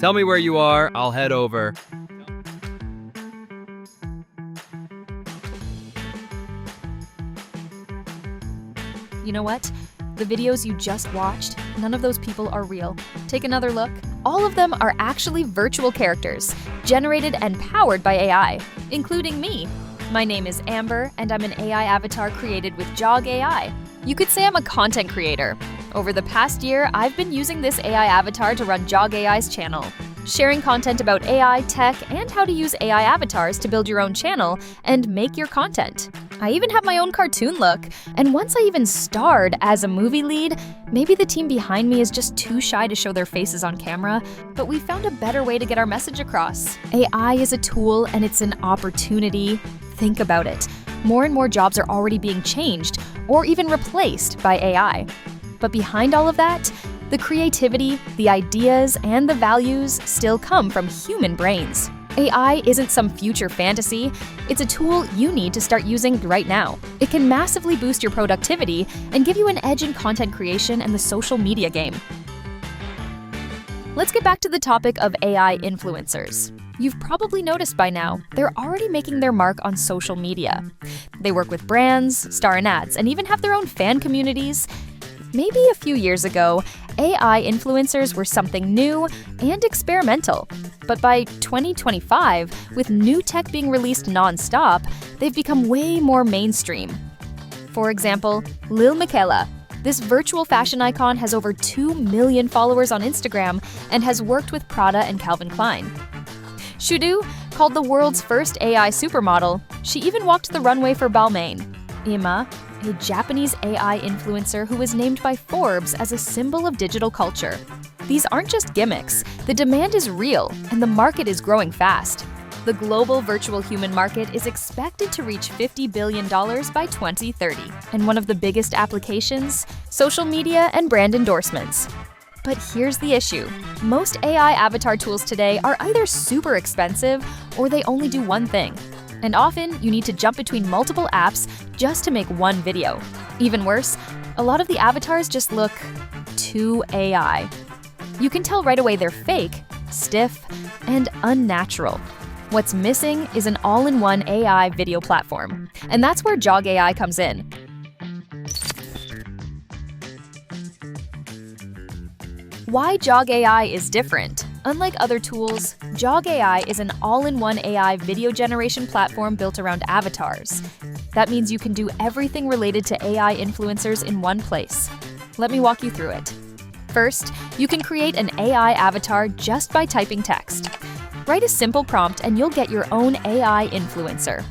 Tell me where you are, I'll head over. You know what? The videos you just watched, none of those people are real. Take another look. All of them are actually virtual characters, generated and powered by AI, including me. My name is Amber, and I'm an AI avatar created with Jog AI. You could say I'm a content creator. Over the past year, I've been using this AI avatar to run Jog AI's channel, sharing content about AI, tech, and how to use AI avatars to build your own channel and make your content. I even have my own cartoon look, and once I even starred as a movie lead. Maybe the team behind me is just too shy to show their faces on camera, but we found a better way to get our message across. AI is a tool and it's an opportunity. Think about it. More and more jobs are already being changed or even replaced by AI. But behind all of that, the creativity, the ideas, and the values still come from human brains. AI isn't some future fantasy, it's a tool you need to start using right now. It can massively boost your productivity and give you an edge in content creation and the social media game. Let's get back to the topic of AI influencers. You've probably noticed by now, they're already making their mark on social media. They work with brands, star in ads, and even have their own fan communities. Maybe a few years ago, AI influencers were something new and experimental. But by 2025, with new tech being released non-stop, they've become way more mainstream. For example, Lil Miquela. This virtual fashion icon has over 2 million followers on Instagram and has worked with Prada and Calvin Klein. Shudu, called the world's first AI supermodel, she even walked the runway for Balmain. Ima, a Japanese AI influencer who was named by Forbes as a symbol of digital culture. These aren't just gimmicks. The demand is real, and the market is growing fast. The global virtual human market is expected to reach $50 billion by 2030. And one of the biggest applications? Social media and brand endorsements. But here's the issue. Most AI avatar tools today are either super expensive or they only do one thing. And often, you need to jump between multiple apps just to make one video. Even worse, a lot of the avatars just look too AI. You can tell right away they're fake, stiff, and unnatural. What's missing is an all-in-one AI video platform. And that's where Jog AI comes in. Why Jog AI is different. Unlike other tools, Jog AI is an all-in-one AI video generation platform built around avatars. That means you can do everything related to AI influencers in one place. Let me walk you through it. First, you can create an AI avatar just by typing text. Write a simple prompt and you'll get your own AI influencer.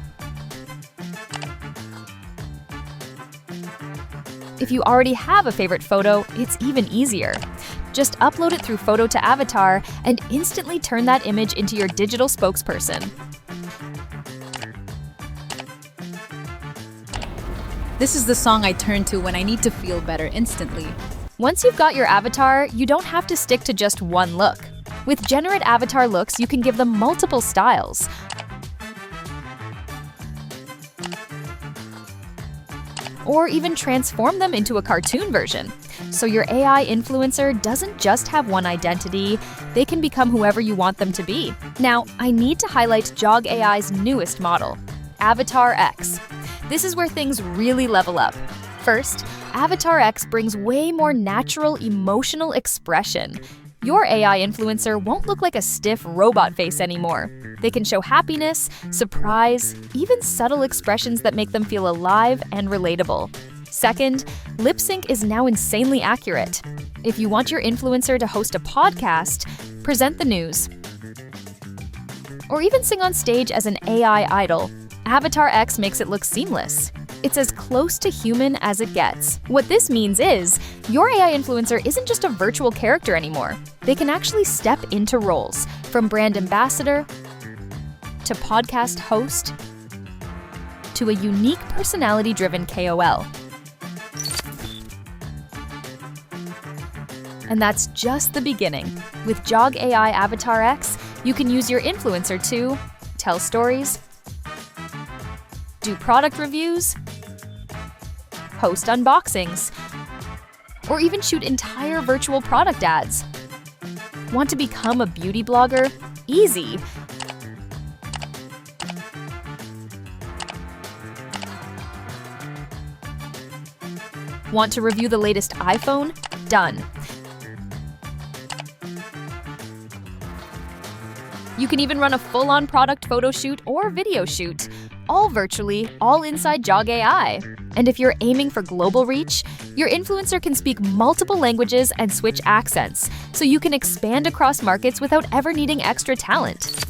If you already have a favorite photo, it's even easier. Just upload it through Photo to Avatar and instantly turn that image into your digital spokesperson. This is the song I turn to when I need to feel better instantly. Once you've got your avatar, you don't have to stick to just one look. With Generate Avatar looks, you can give them multiple styles. Or even transform them into a cartoon version. So your AI influencer doesn't just have one identity, they can become whoever you want them to be. Now, I need to highlight Jog AI's newest model, AvatarX. This is where things really level up. First, AvatarX brings way more natural, emotional expression. Your AI influencer won't look like a stiff robot face anymore. They can show happiness, surprise, even subtle expressions that make them feel alive and relatable. Second, lip sync is now insanely accurate. If you want your influencer to host a podcast, present the news, or even sing on stage as an AI idol, AvatarX makes it look seamless. It's as close to human as it gets. What this means is, your AI influencer isn't just a virtual character anymore. They can actually step into roles, from brand ambassador to podcast host to a unique personality-driven KOL. And that's just the beginning. With Jog AI AvatarX, you can use your influencer to tell stories, do product reviews, host unboxings, or even shoot entire virtual product ads. Want to become a beauty blogger? Easy. Want to review the latest iPhone? Done. You can even run a full-on product photo shoot or video shoot, all virtually, all inside Jog AI. And if you're aiming for global reach, your influencer can speak multiple languages and switch accents, so you can expand across markets without ever needing extra talent.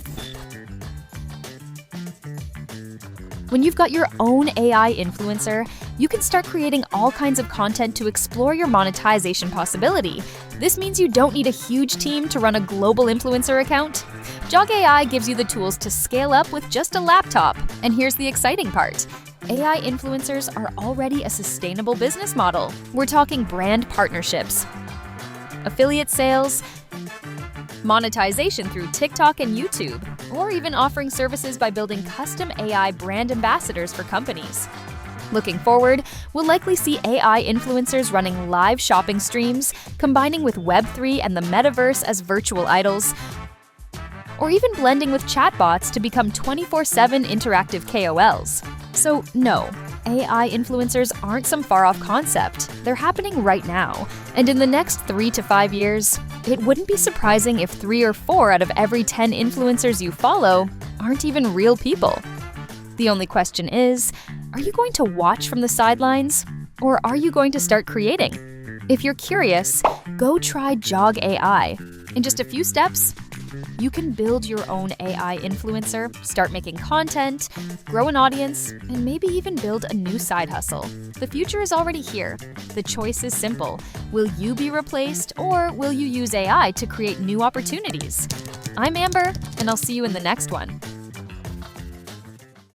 When you've got your own AI influencer, you can start creating all kinds of content to explore your monetization possibility. This means you don't need a huge team to run a global influencer account. Jog AI gives you the tools to scale up with just a laptop. And here's the exciting part. AI influencers are already a sustainable business model. We're talking brand partnerships, affiliate sales, monetization through TikTok and YouTube, or even offering services by building custom AI brand ambassadors for companies. Looking forward, we'll likely see AI influencers running live shopping streams, combining with Web3 and the metaverse as virtual idols, or even blending with chatbots to become 24/7 interactive KOLs. So no, AI influencers aren't some far-off concept. They're happening right now. And in the next 3 to 5 years, it wouldn't be surprising if 3 or 4 out of every 10 influencers you follow aren't even real people. The only question is, are you going to watch from the sidelines? Or are you going to start creating? If you're curious, go try Jog AI. In just a few steps, you can build your own AI influencer, start making content, grow an audience, and maybe even build a new side hustle. The future is already here. The choice is simple. Will you be replaced, or will you use AI to create new opportunities? I'm Amber, and I'll see you in the next one.